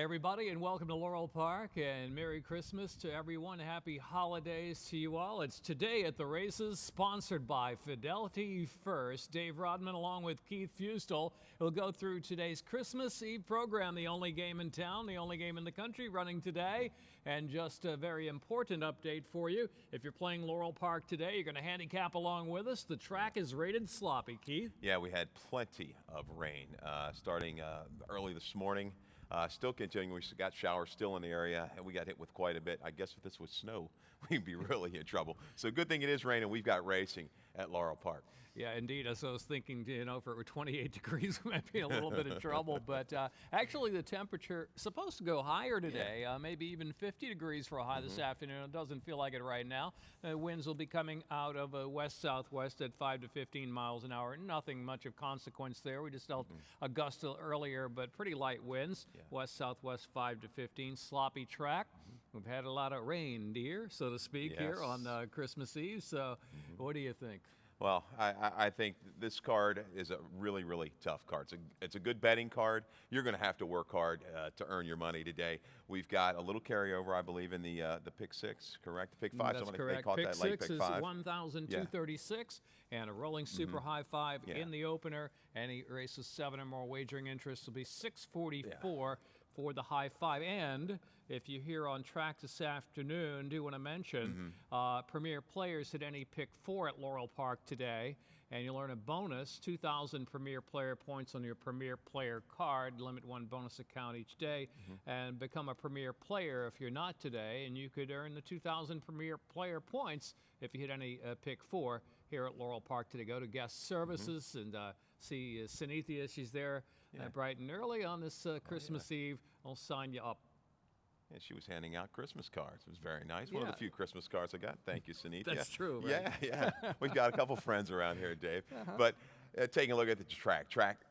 Hi, everybody, and welcome to Laurel Park, and Merry Christmas to everyone. Happy holidays to you all. It's Today at the Races, sponsored by Fidelity First. Dave Rodman, along with Keith Fustel, will go through today's Christmas Eve program, the only game in town, the only game in the country running today. And just a very important update for you. If you're playing Laurel Park today, you're going to handicap along with us. The track is rated sloppy, Keith. Yeah, we had plenty of rain starting early this morning. Still continuing. We got showers still in the area, and we got hit with quite a bit. I guess if this was snow, we'd be really in trouble. So good thing it is raining. We've got racing at Laurel Park. Yeah, indeed. As I was thinking, if it were 28 degrees, we might be in a little bit of trouble. But actually, the temperature is supposed to go higher today, maybe even 50 degrees for a high this afternoon. It doesn't feel like it right now. Winds will be coming out of west-southwest at 5 to 15 miles an hour. Nothing much of consequence there. We just felt a gust earlier, but pretty light winds. Yeah. West-southwest 5 to 15. Sloppy track. We've had a lot of reindeer, so to speak, here on Christmas Eve. So what do you think? Well, I think this card is a really, really tough card. It's a good betting card. You're going to have to work hard to earn your money today. We've got a little carryover, I believe, in the pick six, correct? Pick five. That's Somebody, correct. They caught Pick that late six pick is five. 1,236 and a rolling super high five in the opener. Any races 7 or more wagering interest will be 644. For the high five. And if you're here on track this afternoon, do want to mention Premier Players hit any pick 4 at Laurel Park today, and you'll earn a bonus 2,000 Premier Player points on your Premier Player card. Limit 1 bonus account each day, and become a Premier Player if you're not today, and you could earn the 2,000 Premier Player points if you hit any pick 4 here at Laurel Park today. Go to guest services and see Sunithia. She's there bright and early on this Christmas Eve. I'll sign you up. And she was handing out Christmas cards. It was very nice. One of the few Christmas cards I got. Thank you, Sunithia. That's true, right? Yeah. We've got a couple friends around here, Dave. But taking a look at the track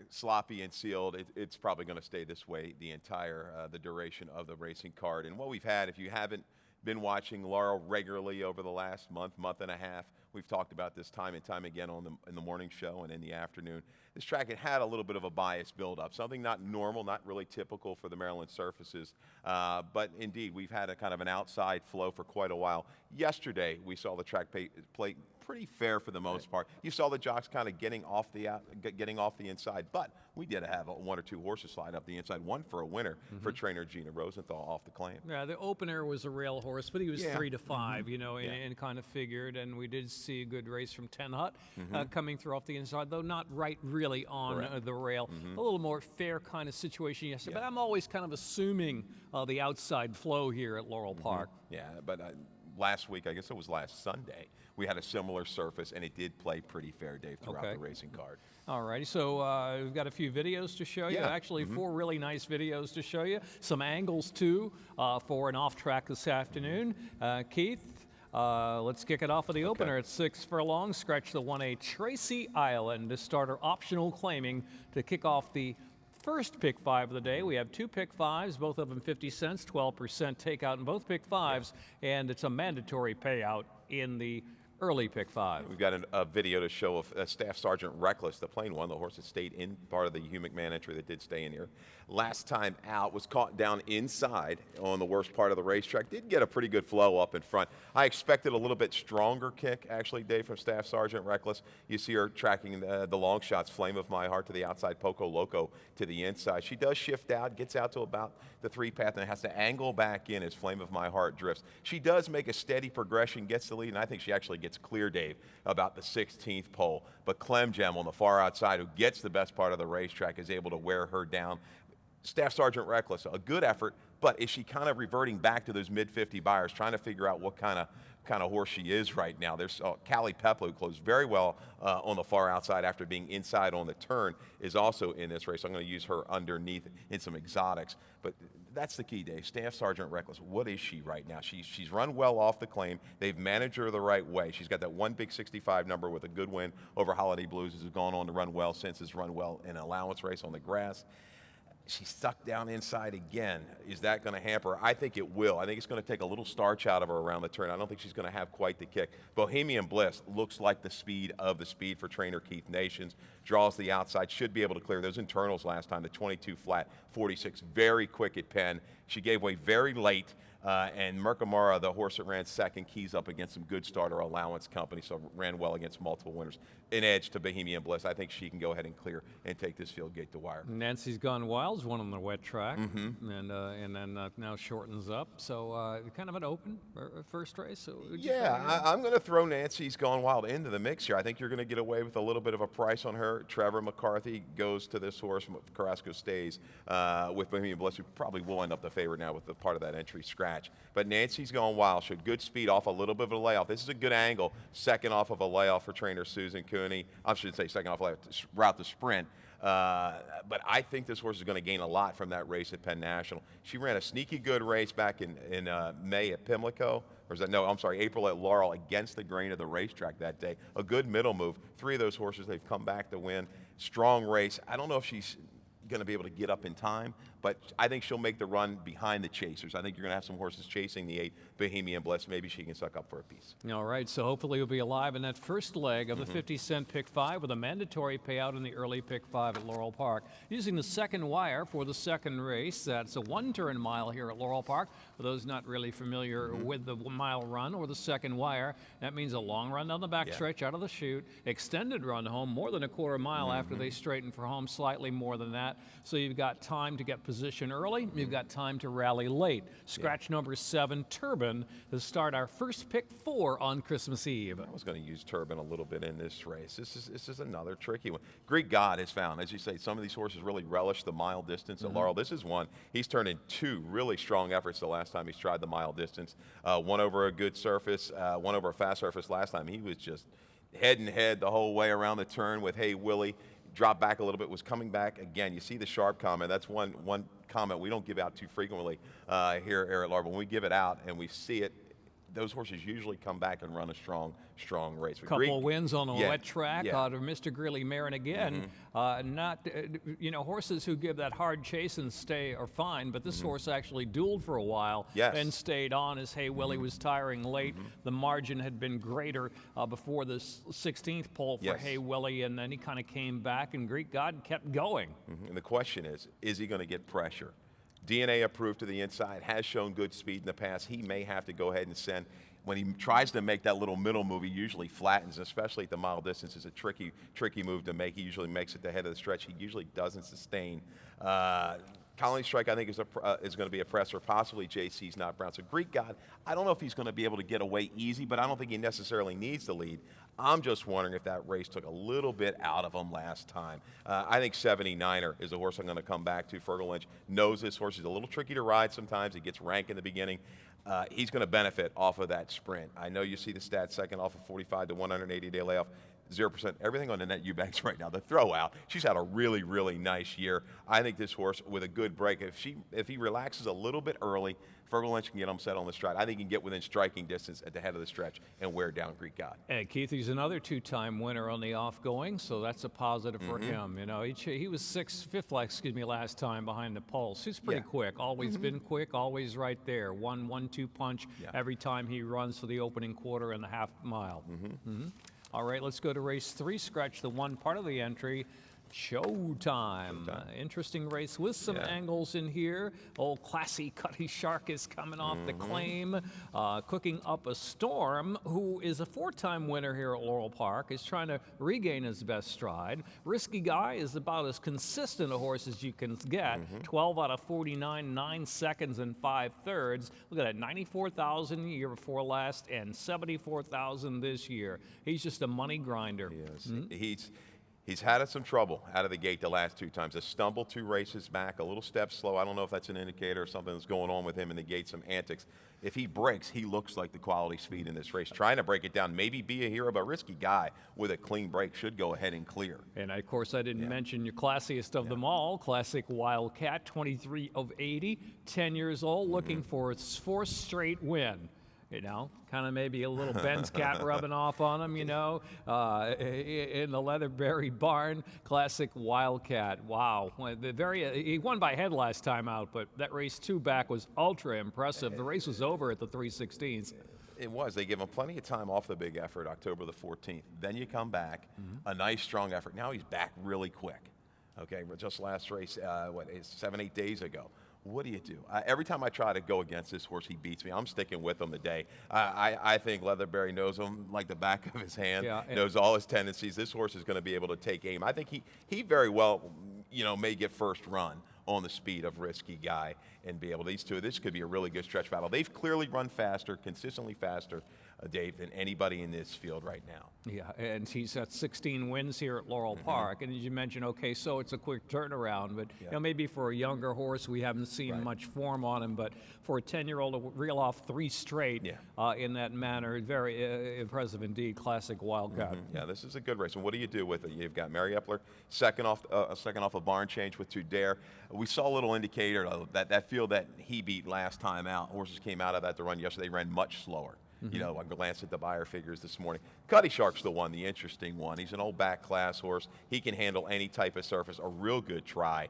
sloppy and sealed. It's probably going to stay this way the entire the duration of the racing card. And what we've had, if you haven't been watching Laurel regularly over the last month and a half, we've talked about this time and time again in the morning show and in the afternoon. This track had a little bit of a bias buildup, something not normal, not really typical for the Maryland surfaces. But indeed, we've had a kind of an outside flow for quite a while. Yesterday, we saw the track play pretty fair for the most part. You saw the jocks kind of getting off the inside, but we did have 1 or 2 horses slide up the inside. One for a winner for trainer Gina Rosenthal off the claim. Yeah, the opener was a rail horse, but he was 3 to 5, and kind of figured. And we did see a good race from Ten Hut coming through off the inside, though not really on the rail. A little more fair kind of situation yesterday. But I'm always kind of assuming the outside flow here at Laurel Park. Yeah, but last week, I guess it was last Sunday, we had a similar surface, and it did play pretty fair, Dave, throughout the racing card. All righty, so we've got a few videos to show you. Actually, 4 really nice videos to show you. Some angles, too, for an off-track this afternoon. Keith, let's kick it off with the opener at 6 furlongs. Scratch the 1A Tracy Island, the starter optional claiming to kick off the first pick 5 of the day. We have 2 pick 5s, both of them 50 cents, 12% takeout in both pick 5s, and it's a mandatory payout in the early pick 5. We've got a video to show of Staff Sergeant Reckless, the plain one, the horse that stayed in part of the Hugh McMahon entry that did stay in here. Last time out was caught down inside on the worst part of the racetrack. Did get a pretty good flow up in front. I expected a little bit stronger kick, actually, Dave, from Staff Sergeant Reckless. You see her tracking the long shots, Flame of My Heart to the outside, Poco Loco to the inside. She does shift out, gets out to about the 3 path, and has to angle back in as Flame of My Heart drifts. She does make a steady progression, gets the lead, and I think she actually gets clear, Dave, about the 16th pole. But Clem Gem on the far outside, who gets the best part of the racetrack, is able to wear her down. Staff Sergeant Reckless, a good effort, but is she kind of reverting back to those mid-50 buyers, trying to figure out what kind of horse she is right now? There's Callie Peplo, who closed very well on the far outside after being inside on the turn, is also in this race. I'm going to use her underneath in some exotics. But that's the key, Dave. Staff Sergeant Reckless, what is she right now? She's run well off the claim. They've managed her the right way. She's got that 1 big 65 number with a good win over Holiday Blues, has gone on to run well since, has run well in an allowance race on the grass. She's stuck down inside again. Is that going to hamper her? I think it will. I think it's going to take a little starch out of her around the turn. I don't think she's going to have quite the kick. Bohemian Bliss looks like the speed for trainer Keith Nations. Draws the outside, should be able to clear those internals last time, the 22 flat, 46, very quick at Penn. She gave way very late. And Mercamara, the horse that ran second, keys up against some good starter allowance company, so ran well against multiple winners. An edge to Bohemian Bliss. I think she can go ahead and clear and take this field gate to wire. Nancy's Gone Wild's won on the wet track, and then now shortens up. So kind of an open first race. So I'm going to throw Nancy's Gone Wild into the mix here. I think you're going to get away with a little bit of a price on her. Trevor McCarthy goes to this horse. Carrasco stays with Bohemian Bliss, who probably will end up the favorite now with the part of that entry scratch. But Nancy's Gone Wild showed good speed off a little bit of a layoff. This is a good angle. Second off of a layoff for trainer Susan Cooney. I should say second off layoff route to sprint. But I think this horse is going to gain a lot from that race at Penn National. She ran a sneaky good race back in May at Pimlico. Or is that, no, I'm sorry, April at Laurel against the grain of the racetrack that day. A good middle move. 3 of those horses, they've come back to win. Strong race. I don't know if she's going to be able to get up in time, but I think she'll make the run behind the chasers. I think you're going to have some horses chasing the 8 Bohemian Bliss. Maybe she can suck up for a piece. All right, so hopefully you'll be alive in that first leg of the 50-cent pick 5 with a mandatory payout in the early pick 5 at Laurel Park. Using the second wire for the second race, that's a 1-turn mile here at Laurel Park. For those not really familiar with the mile run or the second wire, that means a long run down the backstretch out of the chute, extended run home, more than a quarter mile after they straighten for home, slightly more than that. So you've got time to get position early, you've got time to rally late. Scratch number 7, Turban, to start our first pick 4 on Christmas Eve. I was going to use Turban a little bit in this race. This is another tricky one. Greek God has found, as you say, some of these horses really relish the mile distance at Laurel. This is one. He's turned in 2 really strong efforts the last time he's tried the mile distance. One over a good surface, one over a fast surface last time. He was just head and head the whole way around the turn with Hey Willie. Dropped back a little bit, was coming back again. You see the sharp comment. That's one comment we don't give out too frequently here at Laurel. When we give it out and we see it, those horses usually come back and run a strong race. Couple of wins on a wet track out of Mr. Grilly Marin again. Horses who give that hard chase and stay are fine, but this horse actually dueled for a while and stayed on as Hey Willie was tiring late. The margin had been greater before the 16th pole for Hey Willie, and then he kind of came back, and Greek God kept going. And the question is he going to get pressure? DNA approved to the inside, has shown good speed in the past. He may have to go ahead and send. When he tries to make that little middle move, he usually flattens, especially at the mile distance. It's a tricky move to make. He usually makes it the head of the stretch. He usually doesn't sustain. Colony Strike, I think, is going to be a presser, possibly JC's Not Brown. So Greek God, I don't know if he's going to be able to get away easy, but I don't think he necessarily needs the lead. I'm just wondering if that race took a little bit out of him last time. I think 79er is a horse I'm going to come back to. Fergal Lynch knows this horse. He's a little tricky to ride sometimes. He gets rank in the beginning. He's going to benefit off of that sprint. I know you see the stats second off of 45 to 180-day layoff. 0%. Everything on Annette Eubanks right now. The throw out. She's had a really, really nice year. I think this horse with a good break, if he relaxes a little bit early, Fergal Lynch can get him set on the stride. I think he can get within striking distance at the head of the stretch and wear down Greek God. And Keith, he's another 2-time winner on the off-going, so that's a positive for him. You know, he was fifth last time behind the pulse. He's pretty quick. Always been quick. Always right there. 1-2 punch every time he runs for the opening quarter and the half mile. All right, let's go to race 3. Scratch the 1 part of the entry. Showtime. Interesting race with some angles in here. Old classy Cutty Shark is coming off the claim. Cooking up a Storm, who is a 4-time winner here at Laurel Park, is trying to regain his best stride. Risky Guy is about as consistent a horse as you can get. 12 out of 49, 9 seconds and 5/3. Look at that, 94,000 the year before last and 74,000 this year. He's just a money grinder. Yes, He's had some trouble out of the gate the last 2 times. A stumble 2 races back, a little step slow. I don't know if that's an indicator or something that's going on with him in the gate, some antics. If he breaks, he looks like the quality speed in this race. Trying to break it down, maybe be a hero, but Risky Guy with a clean break should go ahead and clear. And of course, I didn't mention your classiest of them all, Classic Wildcat, 23 of 80, 10 years old, looking for its 4th straight win. kind of maybe a little Ben's cat rubbing off on him, in the Leatherberry Barn Classic Wildcat. Wow. He won by head last time out, but that race 2 back was ultra impressive. The race was over at the 316s. It was. They give him plenty of time off the big effort, October the 14th. Then you come back, a nice strong effort. Now he's back really quick. Okay, just last race, 7-8 days ago. What do you do? Every time I try to go against this horse, he beats me. I'm sticking with him today. I think Leatherberry knows him like the back of his hand, knows all his tendencies. This horse is going to be able to take aim. I think he very well, may get first run on the speed of Risky Guy and be able to, this could be a really good stretch battle. They've clearly run faster, consistently faster, Dave, than anybody in this field right now. Yeah, and he's got 16 wins here at Laurel Park. And as you mentioned, okay, so it's a quick turnaround, but maybe for a younger horse, we haven't seen much form on him, but for a 10-year-old to reel off 3 straight in that manner, very impressive indeed. Classic Wildcat. Yeah, this is a good race. And what do you do with it? You've got Mary Epler, second off a barn change with TATR. We saw a little indicator that field that he beat last time out. Horses came out of that to run yesterday, ran much slower. I glanced at the buyer figures this morning. Cuddy Shark's the one, the interesting one. He's an old back class horse. He can handle any type of surface. A real good try.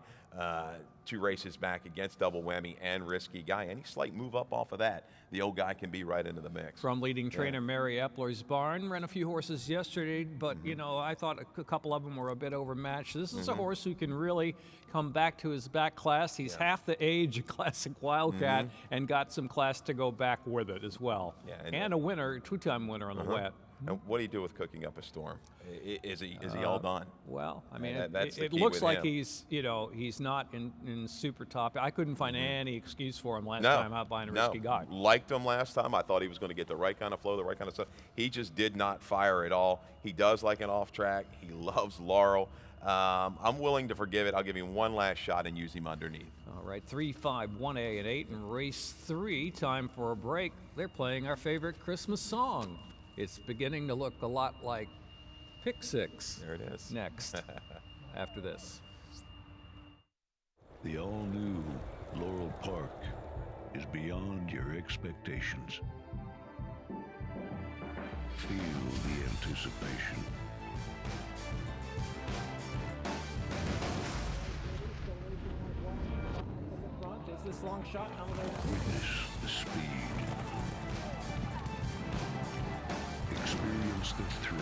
2 races back against Double Whammy and Risky Guy. Any slight move up off of that, the old guy can be right into the mix. From leading trainer Mary Epler's barn, ran a few horses yesterday, but I thought a couple of them were a bit overmatched. This is a horse who can really come back to his back class. He's half the age of Classic Wildcat and got some class to go back with it as well. Yeah, and a winner, 2-time winner on the wet. And what do you do with Cooking Up a Storm? Is he all done? Well, I mean, it looks like he's not in super top. I couldn't find any excuse for him last time out buying a Risky Guy. Liked him last time. I thought he was going to get the right kind of flow, the right kind of stuff. He just did not fire at all. He does like an off track. He loves Laurel. I'm willing to forgive it. I'll give him one last shot and use him underneath. All right, 3, 5, 1A, and 8 in race 3. Time for a break. They're playing our favorite Christmas song. It's beginning to look a lot like Pick 6. There it is. Next, after this. The all-new Laurel Park is beyond your expectations. Feel the anticipation. Is this long shot? Witness the speed. Experience the thrill.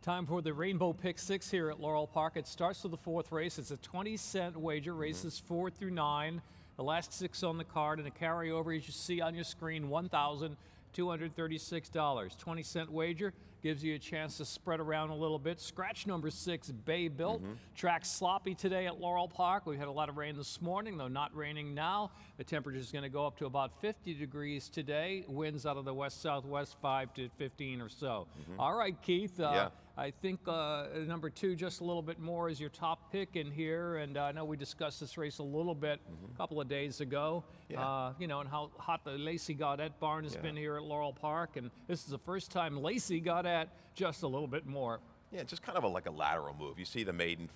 Time for the Rainbow Pick 6 here at Laurel Park. It starts with the 4th race. It's a 20-cent wager, races 4 through 9. The last 6 on the card, and a carryover, as you see on your screen, $1,236. 20-cent wager gives you a chance to spread around a little bit. Scratch number 6, Bay Built. Track sloppy today at Laurel Park. We've had a lot of rain this morning, though not raining now. The temperature is going to go up to about 50 degrees today. Winds out of the west-southwest, 5 to 15 or so. All right, Keith. I think number 2, just a little bit more, is your top pick in here. And I know we discussed this race a little bit a couple of days ago. And how hot the Lacey Gaudette barn has been here at Laurel Park. And this is the first time Lacey Gaudette just a little bit more. Yeah, just kind of like a lateral move. You see the maiden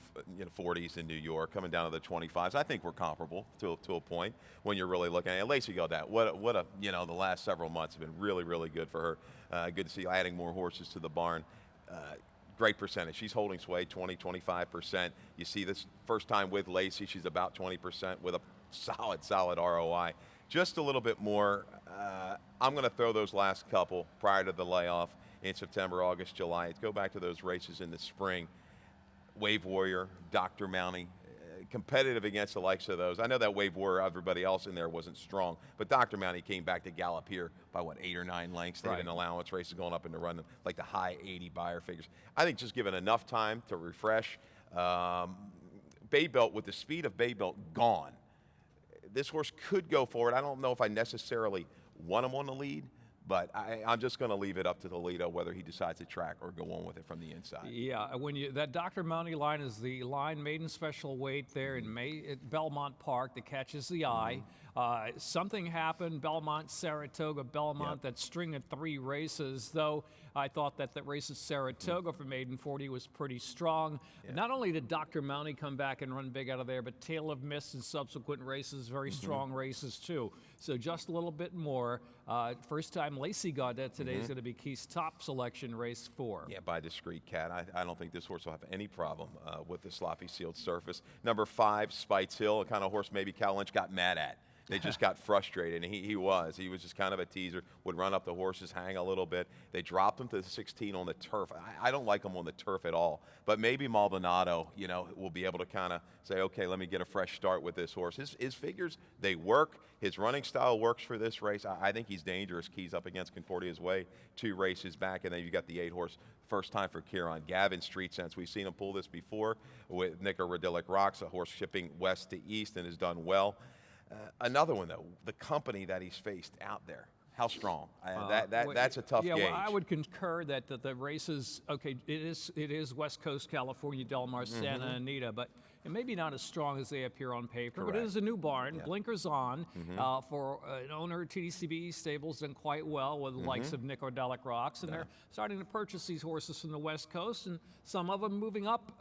40s in New York coming down to the 25s. I think we're comparable to a point when you're really looking at it. Lacey Gaudette, what a the last several months have been really, really good for her. Good to see adding more horses to the barn. Great percentage. She's holding sway, 20-25%. You see this first time with Lacey, she's about 20% with a solid ROI. Just a little bit more. I'm going to throw those last couple prior to the layoff in September, August, July. Go back to those races in the spring. Wave Warrior, Dr. Mountie, competitive against the likes of those. I know that Wave Warrior, everybody else in there wasn't strong, but Dr. Mountie came back to gallop here by 8 or 9 lengths. They had an allowance, races going up into run them like the high 80 buyer figures. I think just given enough time to refresh. Bay Belt, with the speed of Bay Belt gone, this horse could go forward. I don't know if I necessarily want him on the lead, but I'm just going to leave it up to Toledo whether he decides to track or go on with it from the inside. Yeah, that Dr. Mountie line is the line maiden special weight there at Belmont Park that catches the eye. Something happened, Belmont, Saratoga, Belmont, that string of 3 races, though I thought that the race at Saratoga for maiden 40 was pretty strong. Not only did Dr. Mounty come back and run big out of there, but Tale of Mist in subsequent races, very strong races too. So just a little bit more. First time Lacey Gaudet today is going to be Keith's top selection, race 4. Yeah, by Discreet Cat. I don't think this horse will have any problem with the sloppy sealed surface. Number 5, Spites Hill, a kind of horse maybe Cal Lynch got mad at. They just got frustrated, and he was just kind of a teaser, would run up the horses, hang a little bit. They dropped him to the 16 on the turf. I don't like him on the turf at all, but maybe Maldonado, will be able to kind of say, okay, let me get a fresh start with this horse. His figures, they work. His running style works for this race. I think he's dangerous. Keys up against Concordia's Way, 2 races back, and then you got the 8-horse, first time for Kieran. Gavin Street Sense. We've seen him pull this before with Nicorodilic Rocks, a horse shipping west to east and has done well. Another one, though, the company that he's faced out there. How strong? That's a tough gauge. Well, I would concur that the races, okay, it is West Coast California, Del Mar, Santa Anita, but it may be not as strong as they appear on paper, but it is a new barn, blinkers on, for an owner. TDCB Stables done quite well with the likes of Nicorodilic Rocks, and they're starting to purchase these horses from the West Coast, and some of them moving up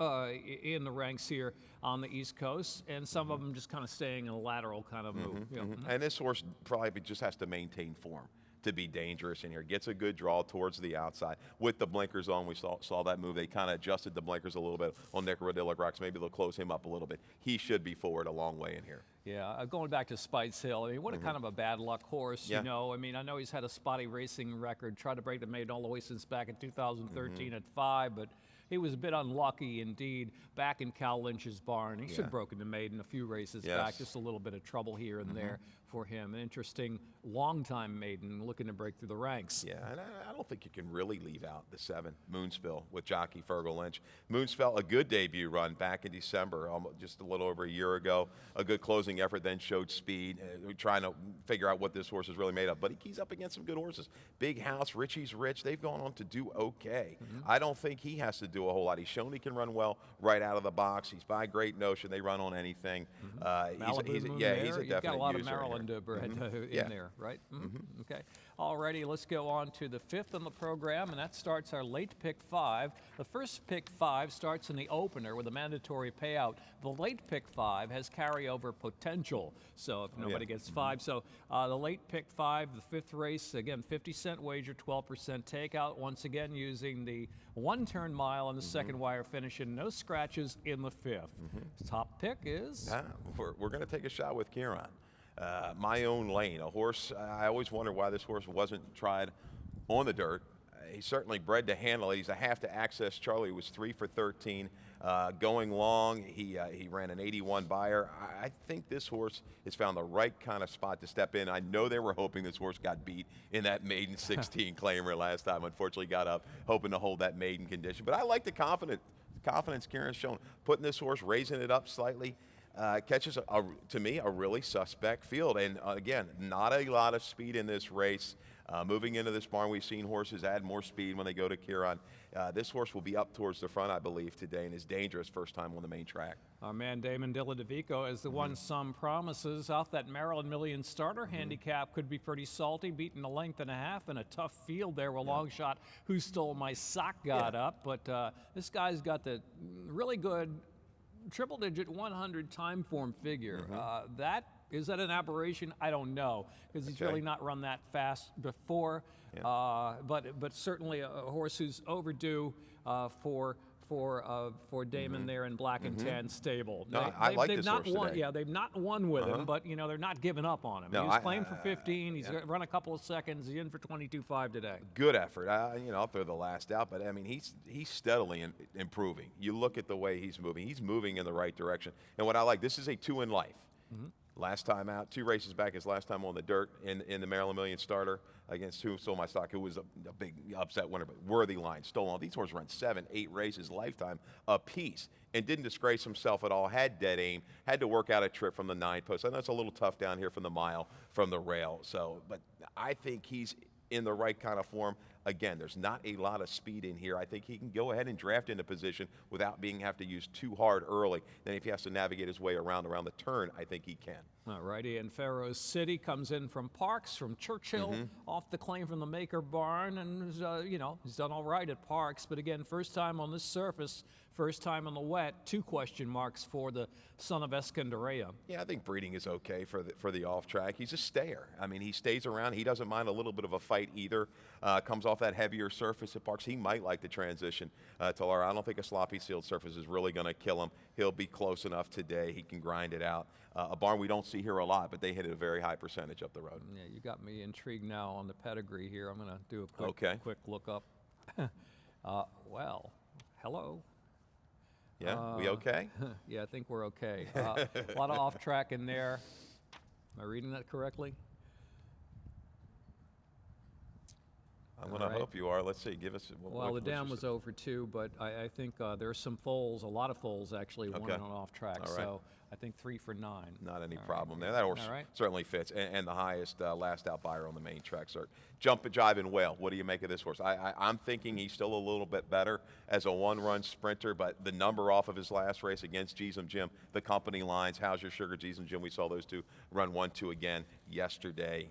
in the ranks here on the East Coast, and some of them just kind of staying in a lateral kind of move. And this horse probably just has to maintain form to be dangerous in here. Gets a good draw towards the outside. With the blinkers on, we saw that move. They kind of adjusted the blinkers a little bit on Nicorodilic Rocks. Maybe they'll close him up a little bit. He should be forward a long way in here. Yeah, going back to Spites Hill, I mean, what a kind of a bad luck horse, I mean, I know he's had a spotty racing record, tried to break the maiden all the way since back in 2013 at 5, but he was a bit unlucky indeed back in Cal Lynch's barn. He should have broken the maiden a few races back, just a little bit of trouble here and there for him. An interesting long-time maiden looking to break through the ranks. Yeah, and I don't think you can really leave out the 7, Moonspill, with jockey Fergal Lynch. Moonspill, a good debut run back in December, just a little over a year ago. A good closing effort, then showed speed. Trying to figure out what this horse is really made of. But he keys up against some good horses. Big House, Richie's Rich, they've gone on to do okay. I don't think he has to do a whole lot. He's shown he can run well right out of the box. He's by Great Notion. They run on anything. He's a definite You've got a lot of user Maryland in there, right? Okay. Alrighty, let's go on to the 5th on the program, and that starts our late pick 5. The first pick 5 starts in the opener with a mandatory payout. The late pick 5 has carryover potential, so if nobody gets 5. So the late pick 5, the 5th race, again, 50-cent wager, 12% takeout. Once again, using the 1-turn mile on the second wire finish, and no scratches in the 5th. Top pick is? We're going to take a shot with Kieran. My Own Lane, a horse. I always wonder why this horse wasn't tried on the dirt. He's certainly bred to handle it. He's a half to access Charlie. He was 3 for 13. Going long, he ran an 81 buyer. I think this horse has found the right kind of spot to step in. I know they were hoping this horse got beat in that maiden 16 claimer last time. Unfortunately got up, hoping to hold that maiden condition. But I like the confidence Kieran's shown. Putting this horse, raising it up slightly. Catches, to me, a really suspect field. And again, not a lot of speed in this race. Moving into this barn, we've seen horses add more speed when they go to Kieran. This horse will be up towards the front, I believe, today, and is dangerous first time on the main track. Our man Damon Dilladovico is the one some promises. Off that Maryland Million starter handicap could be pretty salty, beating a length and a half in a tough field there with Long Shot, Who Stole My Sock, got up. But this guy's got the really good triple-digit 100 time form figure. Is that an aberration? I don't know, because he's really not run that fast before. But certainly a horse who's overdue for Damon there in Black and Tan stable. No, I like this horse today. Yeah, they've not won with him, but they're not giving up on him. No, He was claimed for 15. He's run a couple of seconds. He's in for 22.5 today. Good effort. I'll throw the last out, but I mean he's steadily improving. You look at the way he's moving. He's moving in the right direction. And what I like, this is a 2 in life. Last time out, 2 races back, his last time on the dirt in the Maryland Million starter against Who Stole My Stock, who was a big upset winner, but worthy line. Stolen. These horses run 7, 8 races lifetime apiece and didn't disgrace himself at all, had dead aim, had to work out a trip from the 9 post. I know it's a little tough down here from the mile from the rail. But I think he's in the right kind of form. Again, there's not a lot of speed in here. I think he can go ahead and draft into position without have to use too hard early. Then if he has to navigate his way around the turn, I think he can. All righty, and Pharaoh City comes in from Parks, from Churchill, off the claim from the Maker Barn, and he's done all right at Parks. But again, first time on this surface, first time on the wet. 2 question marks for the son of Escandarea. Yeah, I think breeding is okay for the off track. He's a stayer. I mean, he stays around. He doesn't mind a little bit of a fight either. Comes off that heavier surface at Parks. He might like the transition to Laura. I don't think a sloppy sealed surface is really going to kill him. He'll be close enough today. He can grind it out. A barn we don't see here a lot, but they hit it a very high percentage up the road. Yeah, you got me intrigued now on the pedigree here. I'm going to do a quick look up. Well, hello. Yeah, we okay? Yeah, I think we're okay. A lot of off track in there. Am I reading that correctly? I'm going to hope you are. Let's see. Give us. Well, the dam was over 2, but I think there's some foals, a lot of foals actually, won on off track. All right. So I think 3 for 9. Not any problem there. That horse certainly fits, and the highest last out buyer on the main track. So jump, jive, and whale. What do you make of this horse? I'm thinking he's still a little bit better as a one-run sprinter, but the number off of his last race against Jeezum Jim, the company lines, How's Your Sugar, Jeezum Jim, we saw those 2 run 1-2 again yesterday.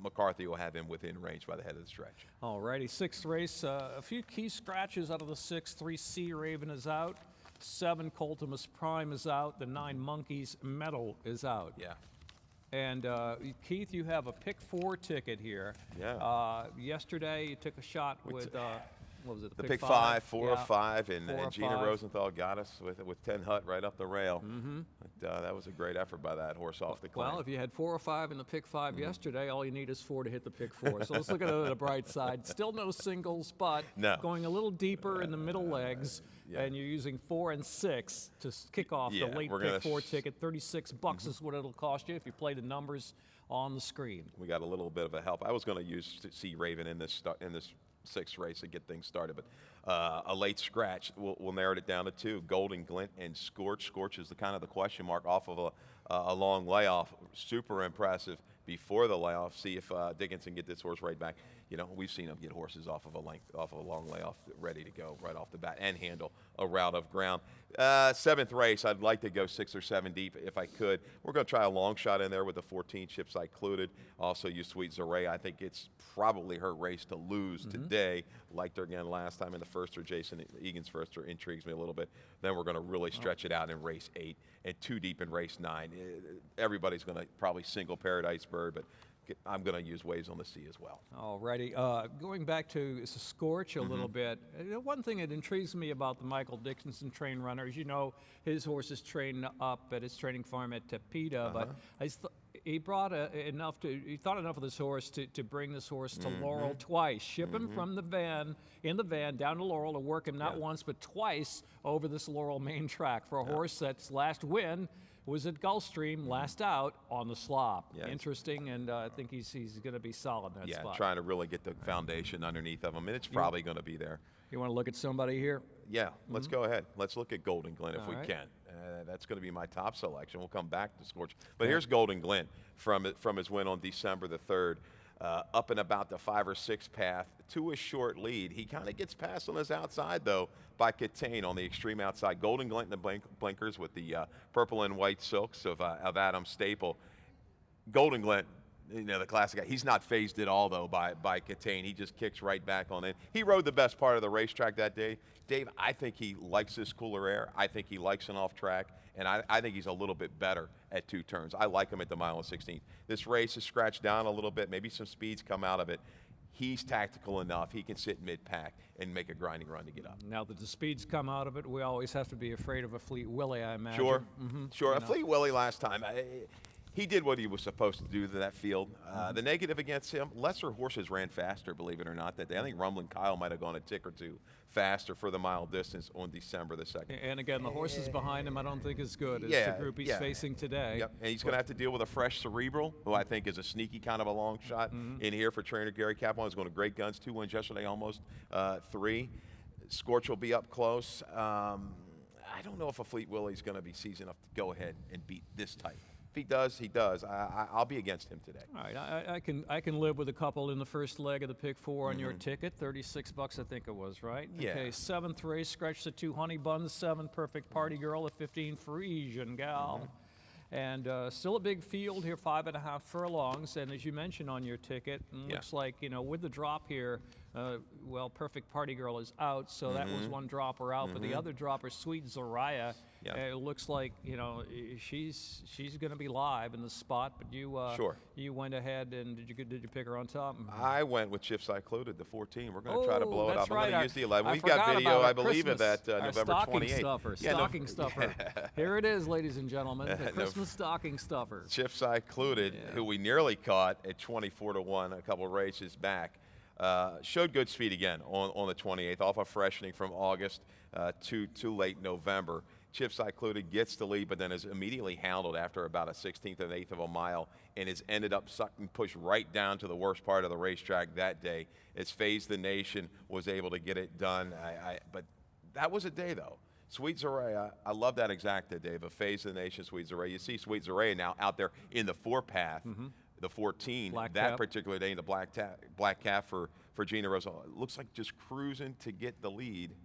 McCarthy will have him within range by the head of the stretch. All righty, 6th race. A few key scratches out of the 6th. 3 Sea Raven is out. 7 Coltimus Prime is out. The 9 Monkeys Medal is out. Yeah. And Keith, you have a pick 4 ticket here. Yeah. Yesterday you took a shot with what was it? The pick 5, 4 yeah. of 5, and 4 of Gina 5. Rosenthal got us with 10 Hut right up the rail. But, that was a great effort by that horse off the claim. Well, if you had 4 or 5 in the pick 5 yesterday, all you need is 4 to hit the pick 4. So let's look at it on the bright side. Still no singles, but going a little deeper in the middle legs, and you're using 4 and 6 to kick off the late pick 4 ticket. $36 is what it'll cost you if you play the numbers on the screen. We got a little bit of a help. I was going to use Sea Raven in this 6th race to get things started, but a late scratch will narrow it down to 2. Golden Glint and Scorch. Scorch is the kind of the question mark off of a long layoff. Super impressive before the layoff. See if Dickinson can get this horse right back. We've seen him get horses off of a long layoff, ready to go right off the bat and handle a route of ground. 7th race, I'd like to go 6 or 7 deep if I could. We're going to try a long shot in there with the 14 chips I included. Also use Sweet Zaray. I think it's probably her race to lose today. Liked her again last time in the first, or Jason Egan's first, or intrigues me a little bit. Then we're going to really stretch it out in race 8 and 2 deep in race 9. Everybody's going to probably single Paradise Bird, but I'm going to use Waves on the Sea as well. All righty. Going back to Scorch a little bit, one thing that intrigues me about the Michael Dickinson train runners, his horse is trained up at his training farm at Tepida, but he thought enough of this horse to bring this horse to Laurel twice, ship him from in the van down to Laurel to work him not once but twice over this Laurel main track for a horse that's last win was at Gulfstream, last out on the slop. Yeah, interesting, and I think he's going to be solid in that spot. Trying to really get the foundation underneath of him, and it's probably going to be there. You want to look at somebody here? Yeah, let's go ahead. Let's look at Golden Glint if we right. can. That's going to be my top selection. We'll come back to Scorch. But here's Golden Glint from his win on December the 3rd. Up and about the 5 or 6 path to a short lead. He kind of gets passed on his outside, though, by Catane on the extreme outside. Golden Glint in the blinkers with the purple and white silks of Adam Staple. Golden Glint, the classic guy, he's not phased at all, though, by Catane. He just kicks right back on in. He rode the best part of the racetrack that day. Dave, I think he likes this cooler air. I think he likes an off track, and I think he's a little bit better at 2 turns. I like him at the mile and 16th. This race is scratched down a little bit. Maybe some speeds come out of it. He's tactical enough. He can sit mid-pack and make a grinding run to get up. Now that the speeds come out of it, we always have to be afraid of a Fleet Willie, I imagine. Sure, sure. A Fleet Willie last time, he did what he was supposed to do to that field. The negative against him, lesser horses ran faster, believe it or not, that day. I think Rumbling Kyle might have gone a tick or 2 faster for the mile distance on December the 2nd. And again, the horses behind him I don't think is good as the group he's facing today. Yep, and he's going to have to deal with a fresh Cerebral, who I think is a sneaky kind of a long shot in here for trainer Gary Capone. He's going to great guns, 2 wins yesterday, almost 3. Scorch will be up close. I don't know if a Fleet Willie's going to be seasoned enough to go ahead and beat this type If he does, he does. I'll be against him today. All right, I can live with a couple in the first leg of the pick 4 on your ticket. $36, I think it was, right? Yeah. Okay, 7th race, scratch the 2 Honey Buns, 7 Perfect Party Girl, a 15 Frisian Gal. And still a big field here, 5.5 furlongs. And as you mentioned on your ticket, looks like, with the drop here, well, Perfect Party Girl is out, so that was one dropper out. But the other dropper, Sweet Zaraya, it looks like, she's going to be live in the spot. But you went ahead and did you pick her on top? I went with Chips I Included, the 14. We're going to try to blow it up. I'm going to use the 11. I We've got forgot video, about I believe, of that November 28th. Stocking stuffer. Here it is, ladies and gentlemen, the Christmas stocking stuffer. Chips I Included, who we nearly caught at 24-1 a couple races back. Showed good speed again on the 28th, off a freshening from August to late November. Chips I Included gets the lead, but then is immediately handled after about a 16th and 1/8 of a mile, and is ended up sucked and pushed right down to the worst part of the racetrack that day. As Phase the Nation was able to get it done. But that was a day, though. Sweet Zaraya, I love that exacta, Dave, of Phase the Nation, Sweet Zaraya. You see Sweet Zaraya now out there in the 4-path. The 14, Black that cap. particular day, in the black cap for Gina Rosa. It looks like just cruising to get the lead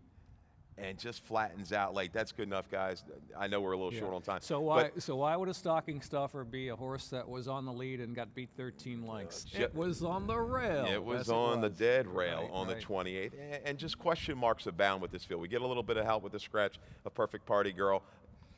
and just flattens out late. That's good enough, guys. I know we're a little short on time. So why would a stocking stuffer be a horse that was on the lead and got beat 13 lengths? It was on the rail. It was Yes, on the dead rail Right, on right. the 28th. And just question marks abound with this field. We get a little bit of help with the scratch of Perfect Party Girl.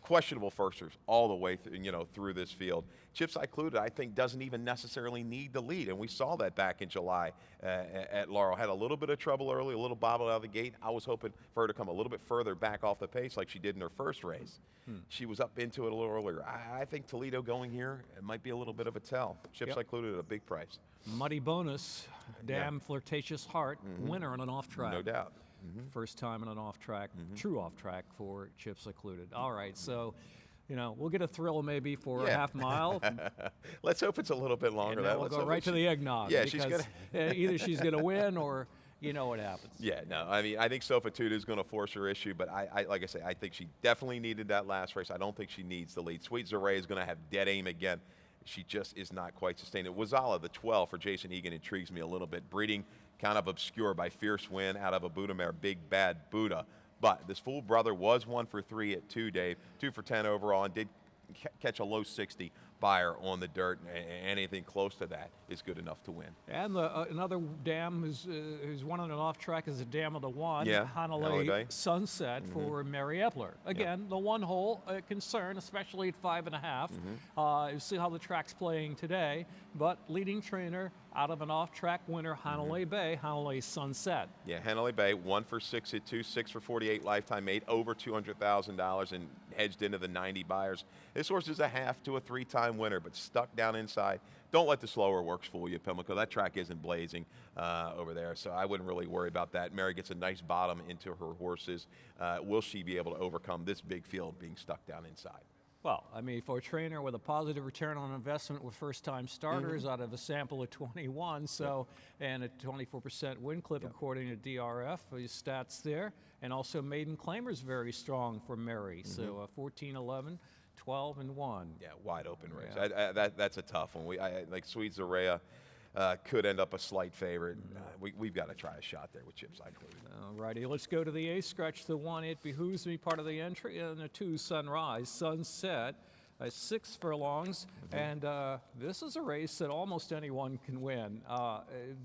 Questionable firsters all the way through this field. Chips I Included, I think, doesn't even necessarily need the lead, and we saw that back in July at Laurel. Had a little bit of trouble early, a little bobbled out of the gate. I was hoping for her to come a little bit further back off the pace like she did in her first race. She was up into it a little earlier. I think Toledo going here, it might be a little bit of a tell. Chips I Included at a big price. Muddy bonus, Damn Flirtatious Heart, winner on an off track. No doubt. First time on an off track, true off track for Chips Included. All right, so we'll get a thrill maybe for a half mile. Let's hope it's a little bit longer. And then we'll go right to the eggnog. Yeah, she's because either she's going to win or what happens. Yeah, no, I mean, I think Sofatude is going to force her issue, but I like I say, I think she definitely needed that last race. I don't think she needs the lead. Sweet Zaraya is going to have dead aim again. She just is not quite sustained. Wazala, the 12 for Jason Egan, intrigues me a little bit. Breeding kind of obscure by Fierce Win out of a Buddha mare, Big Bad Buddha. But this Fool Brother was 1 for 3 at 2, Dave. 2 for 10 overall, and did catch a low 60 buyer on the dirt. Anything close to that is good enough to win. And another dam who's won on an off track is a dam of the one, Hanalei Bay. Sunset for Mary Epler. Again, the one hole concern, especially at 5.5. You see how the track's playing today, but leading trainer out of an off track winner, Hanalei Bay, Hanalei Sunset. Yeah, Hanalei Bay, 1 for 6 at 2, 6 for 48 lifetime, made over $200,000 and hedged into the 90 buyers. This horse is a half to a 3-time winner, but stuck down inside. Don't let the slower works fool you, Pimlico. That track isn't blazing over there, so I wouldn't really worry about that. Mary gets a nice bottom into her horses. Will she be able to overcome this big field being stuck down inside? Well, I mean, for a trainer with a positive return on investment with first-time starters out of a sample of 21, and a 24% win clip according to DRF, his stats there, and also maiden claimers very strong for Mary. So 14-11, 12-1. Yeah, wide open race. That's a tough one. Like Sweet Zaraya could end up a slight favorite. We've got to try a shot there with Chips I Included. All righty, let's go to the A scratch. The 1, It Behooves Me, part of the entry, and the 2, Sunrise, Sunset, 6 furlongs, and this is a race that almost anyone can win.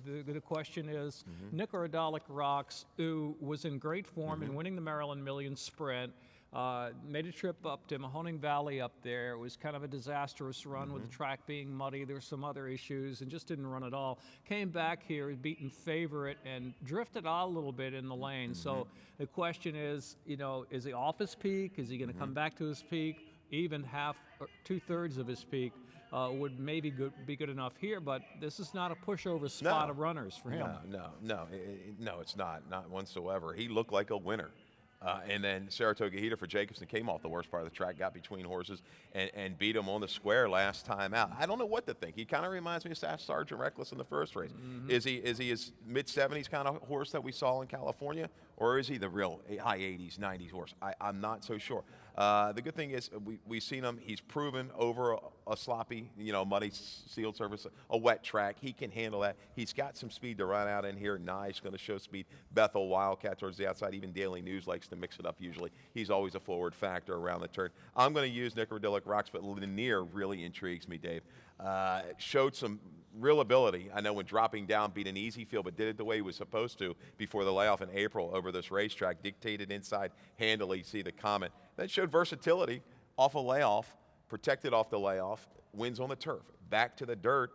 The question is, Nick Ordalic Rocks, who was in great form in winning the Maryland Million Sprint, made a trip up to Mahoning Valley up there. It was kind of a disastrous run with the track being muddy. There were some other issues and just didn't run at all. Came back here, beaten favorite, and drifted out a little bit in the lane. So the question is, is he off his peak? Is he going to come back to his peak? Even half or 2/3 of his peak would maybe be good enough here, but this is not a pushover spot of runners for him. No, it's not whatsoever. He looked like a winner. And then Saratoga Heater for Jacobson came off the worst part of the track, got between horses, and beat him on the square last time out. I don't know what to think. He kind of reminds me of Staff Sergeant Reckless in the first race. Is he his mid-70s kind of horse that we saw in California, or is he the real high 80s, 90s horse? I'm not so sure. The good thing is we've seen him. He's proven over a sloppy, muddy sealed surface, a wet track. He can handle that. He's got some speed to run out in here. Nye's going to show speed. Bethel, Wildcat towards the outside. Even Daily News likes to mix it up usually. He's always a forward factor around the turn. I'm going to use Nickerodilic Rocks, but Lanier really intrigues me, Dave. Showed some real ability. I know when dropping down beat an easy field, but did it the way he was supposed to before the layoff in April over this racetrack. Dictated inside handily, see the comment. Then showed versatility off a layoff, protected off the layoff, wins on the turf. Back to the dirt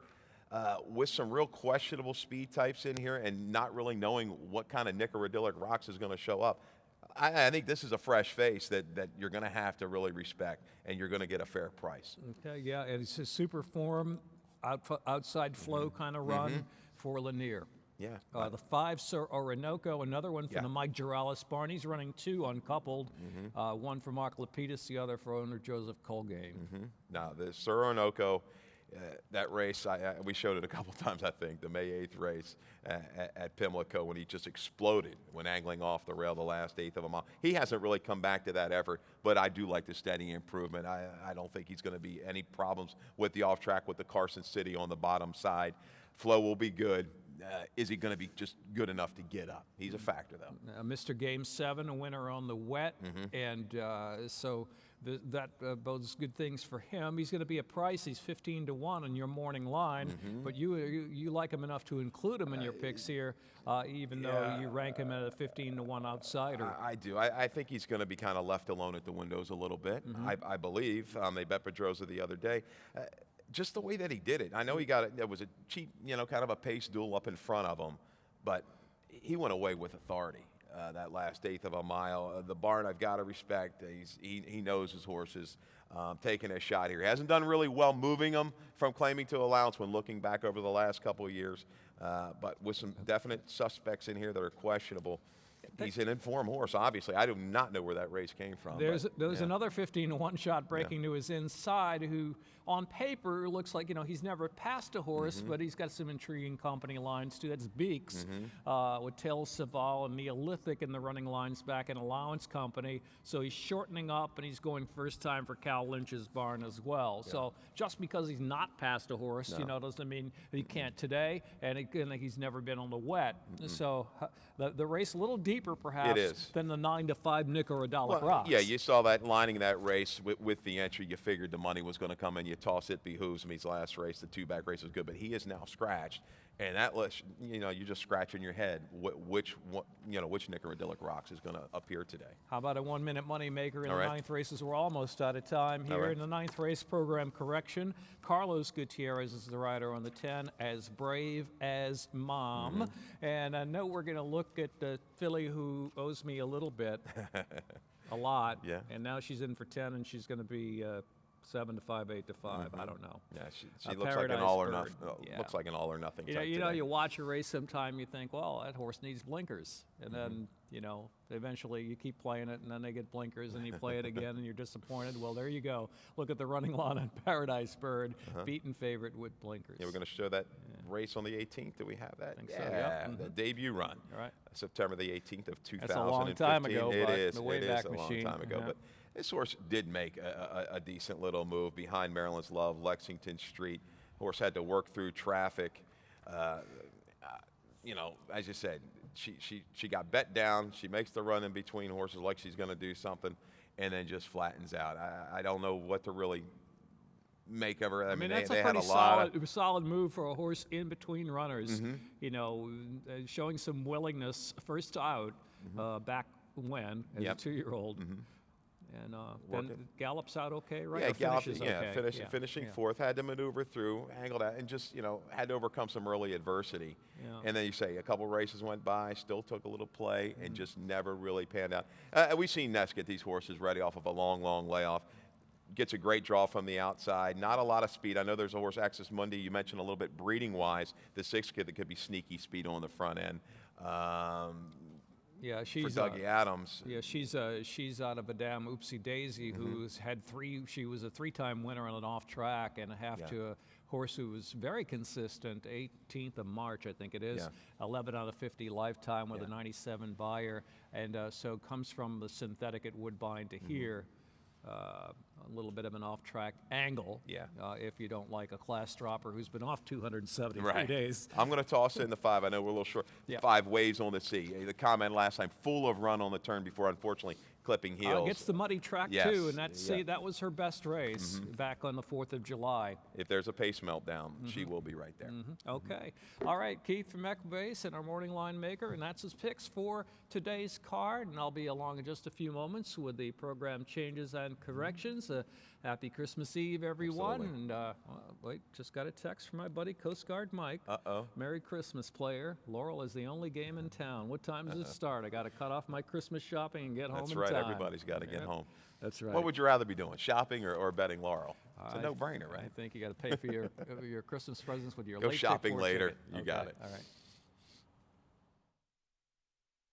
with some real questionable speed types in here and not really knowing what kind of Nickerodilic Rocks is going to show up. I think this is a fresh face that you're going to have to really respect, and you're going to get a fair price. Okay, yeah, and it's a super form, outside flow kind of run for Lanier. Yeah. The 5, Sir Orinoco, another one from the Mike Girallis barn. He's running 2 uncoupled, one for Mark Lapidus, the other for owner Joseph Colgate. Now, the Sir Orinoco, that race, we showed it a couple times, I think, the May 8th race at Pimlico when he just exploded when angling off the rail the last 1/8 of a mile. He hasn't really come back to that effort, but I do like the steady improvement. I don't think he's going to be any problems with the off track with the Carson City on the bottom side. Flow will be good. Is he going to be just good enough to get up? He's a factor, though. Mr. Game 7, a winner on the wet, and so that bodes good things for him. He's going to be a price. He's 15-1 on your morning line, but you like him enough to include him in your picks here, even though you rank him at a 15-1 outsider. I do. I think he's going to be kind of left alone at the windows a little bit. I believe. They bet Pedrosa the other day. Just the way that he did it. I know he got it. There was a cheap, kind of a pace duel up in front of him, but he went away with authority that last 1/8 of a mile. The barn, I've got to respect. He knows his horses. Taking a shot here. He hasn't done really well moving them from claiming to allowance when looking back over the last couple of years, but with some definite suspects in here that are questionable. He's an informed horse, obviously. I do not know where that race came from. There's another 15-1 shot breaking to his inside who, on paper, looks like, he's never passed a horse, but he's got some intriguing company lines, too. That's Beeks with Tail Saval and Neolithic in the running lines back in Allowance Company. So he's shortening up, and he's going first time for Cal Lynch's barn as well. Yeah. So just because he's not passed a horse, doesn't mean he can't today, and he's never been on the wet. So the race a little deeper, perhaps, than the 9-5 Nickerodilic Rocks. Yeah, you saw that lining that race with the entry. You figured the money was going to come in. You toss it behooves him. His last race, the 2-back race, was good, but he is now scratched, and that lets you're just scratching your head which Nickerodilic Rocks is going to appear today. How about a 1-minute money maker in the 9th races? We're almost out of time here in the 9th race program. Correction: Carlos Gutierrez is the rider on the 10, As Brave as Mom. And I know we're going to look at the filly who owes me a little bit, a lot. Yeah. And now she's in for 10, and she's going to be 7-5, 8-5. I don't know. Yeah, she looks like an all or nothing. Looks like an all or nothing. You watch a race sometime, you think, well, that horse needs blinkers, and then eventually you keep playing it, and then they get blinkers, and you play it again, and you're disappointed. Well, there you go. Look at the running line on Paradise Bird, beaten favorite with blinkers. Yeah, we're going to show that race on the 18th. Do we have that? I think so, yeah. The debut run. All right. September the 18th of 2015. That's a long time ago. It is. The Wayback Machine. A long time ago, but this horse did make a decent little move behind Maryland's Love, Lexington Street. Horse had to work through traffic. As you said, she got bet down. She makes the run in between horses like she's going to do something, and then just flattens out. I don't know what to really make of her. I mean, that's they a pretty had a solid move for a horse in between runners. Showing some willingness first out back when as a 2-year-old. And then gallops out okay, right? Yeah, finishing fourth, had to maneuver through, angled out, and just, had to overcome some early adversity. Yeah. And then you say a couple races went by, still took a little play, and just never really panned out. We've seen Ness get these horses ready off of a long layoff. Gets a great draw from the outside. Not a lot of speed. I know there's a horse, Axis Mundi, you mentioned a little bit breeding-wise, the 6th kid that could be sneaky speed on the front end. She's for Dougie Adams. Yeah, she's out of Madame Oopsie Daisy, who's had 3. She was a 3-time winner on an off track, and a half to a horse who was very consistent. 18th of March, I think it is. 11 out of 50 lifetime with a 97 buyer, and so comes from the synthetic at Woodbine to here. a little bit of an off-track angle. Yeah. If you don't like a class dropper who's been off 273 Right. days. I'm going to toss in the 5. I know we're a little short. Yeah. 5 waves on the sea. The comment last time, full of run on the turn before, unfortunately, clipping heels. Gets the muddy track Yes. too, and that's Yeah. that was her best race back on the 4th of July. If there's a pace meltdown, she will be right there. Okay. All right, Keith from Equibase and our morning line maker, and that's his picks for today's card. And I'll be along in just a few moments with the program changes and corrections. Happy Christmas Eve, everyone. Absolutely. And wait, just got a text from my buddy Coast Guard Mike. Uh-oh. Merry Christmas, player. Laurel is the only game in town. What time does it start? I got to cut off my Christmas shopping and get home That's in right. time. Everybody's got to get home. That's right. What would you rather be doing, shopping or betting Laurel? It's a no-brainer, I right? think you got to pay for your Christmas presents with your Go late shopping Chick-fil-A later. ticket. You got Okay, it. All right.